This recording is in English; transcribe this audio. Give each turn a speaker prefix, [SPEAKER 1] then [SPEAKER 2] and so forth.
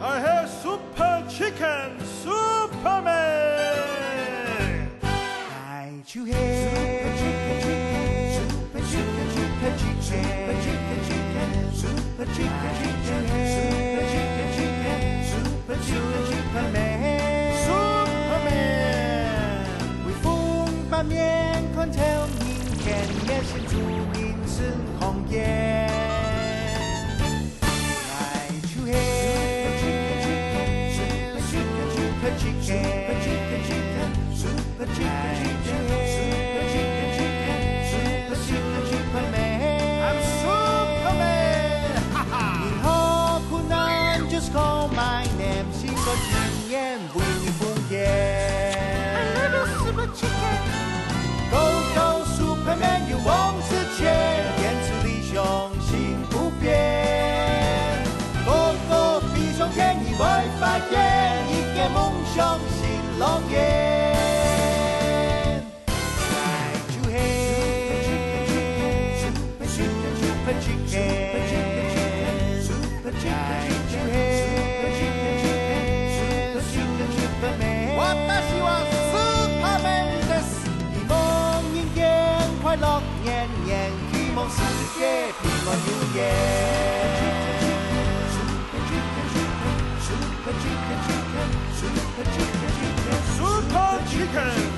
[SPEAKER 1] I have Super Chicken Superman.
[SPEAKER 2] Super chicken, super chicken, super chicken, super chicken, super Superman.微风把面看透明天，也显出人生红颜。Super chicken, super Superman.
[SPEAKER 1] I'm Superman.
[SPEAKER 2] 你好苦难 ，Just call my name， 心多经验为你奉献。
[SPEAKER 3] I love you, Super Chicken.
[SPEAKER 2] Go go Superman， 勇往直前，坚持理想心不变。Go go 闭上眼，你会发现一个梦想新乐园。Super chicken, super Superman。
[SPEAKER 1] 我的希望 Superman です。
[SPEAKER 2] 希望人间快乐年年，希望世界平安如愿。
[SPEAKER 1] Super Chicken